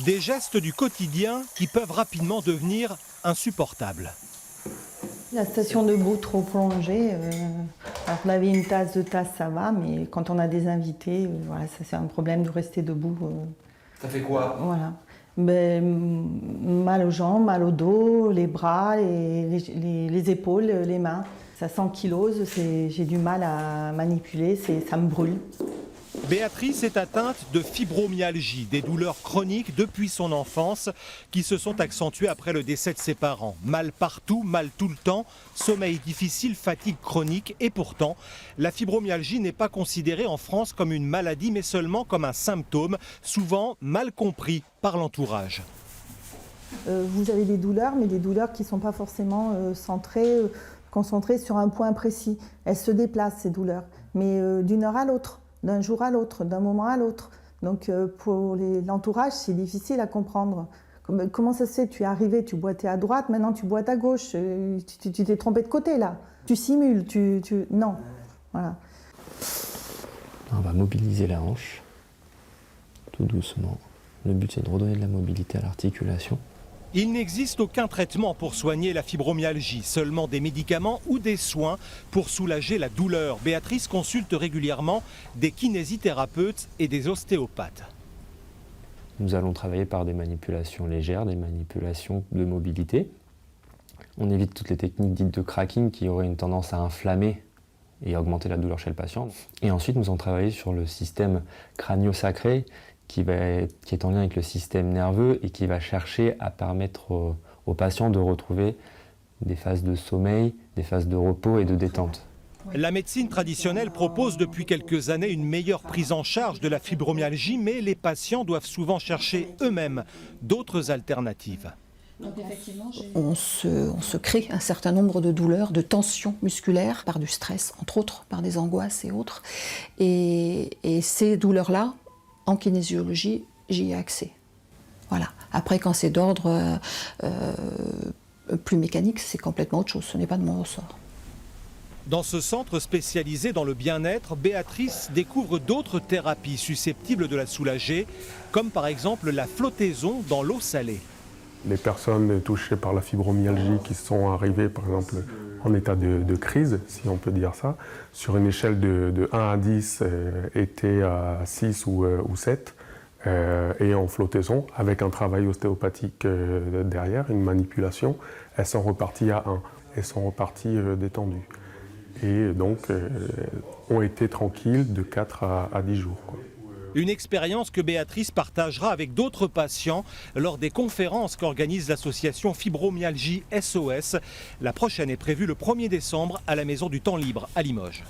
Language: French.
Des gestes du quotidien qui peuvent rapidement devenir insupportables. La station debout trop prolongée, alors laver une tasse, deux tasses, ça va, mais quand on a des invités, voilà, ça c'est un problème de rester debout. Ça fait quoi? Voilà. Mal aux jambes, mal au dos, les bras, les épaules, les mains. Ça s'ankylose, j'ai du mal à manipuler, ça me brûle. Béatrice est atteinte de fibromyalgie, des douleurs chroniques depuis son enfance qui se sont accentuées après le décès de ses parents. Mal partout, mal tout le temps, sommeil difficile, fatigue chronique et pourtant, la fibromyalgie n'est pas considérée en France comme une maladie mais seulement comme un symptôme, souvent mal compris par l'entourage. Vous avez des douleurs, mais des douleurs qui ne sont pas forcément concentrées sur un point précis. Elles se déplacent, ces douleurs, mais d'une heure à l'autre. D'un jour à l'autre, d'un moment à l'autre. Donc pour l'entourage, c'est difficile à comprendre. Comment ça se fait? Tu es arrivé, tu boitais à droite, maintenant tu boites à gauche. Tu t'es trompé de côté là. Tu simules, non. Voilà. On va mobiliser la hanche, tout doucement. Le but c'est de redonner de la mobilité à l'articulation. Il n'existe aucun traitement pour soigner la fibromyalgie, seulement des médicaments ou des soins pour soulager la douleur. Béatrice consulte régulièrement des kinésithérapeutes et des ostéopathes. Nous allons travailler par des manipulations légères, des manipulations de mobilité. On évite toutes les techniques dites de cracking qui auraient une tendance à inflammer et à augmenter la douleur chez le patient. Et ensuite, nous allons travailler sur le système crânio-sacré qui est en lien avec le système nerveux et qui va chercher à permettre aux patients de retrouver des phases de sommeil, des phases de repos et de détente. La médecine traditionnelle propose depuis quelques années une meilleure prise en charge de la fibromyalgie, mais les patients doivent souvent chercher eux-mêmes d'autres alternatives. Donc effectivement, on se crée un certain nombre de douleurs, de tensions musculaires par du stress, entre autres, par des angoisses et autres. Et ces douleurs-là, en kinésiologie, j'y ai accès. Voilà. Après, quand c'est d'ordre plus mécanique, c'est complètement autre chose. Ce n'est pas de mon ressort. Dans ce centre spécialisé dans le bien-être, Béatrice découvre d'autres thérapies susceptibles de la soulager, comme par exemple la flottaison dans l'eau salée. Les personnes touchées par la fibromyalgie qui sont arrivées, par exemple, en état de crise, si on peut dire ça, sur une échelle de 1 à 10, étaient à 6 ou 7, et en flottaison, avec un travail ostéopathique derrière, une manipulation, elles sont reparties à 1, elles sont reparties détendues. Et donc, ont été tranquilles de 4 à 10 jours, quoi. Une expérience que Béatrice partagera avec d'autres patients lors des conférences qu'organise l'association Fibromyalgie SOS. La prochaine est prévue le 1er décembre à la Maison du Temps Libre à Limoges.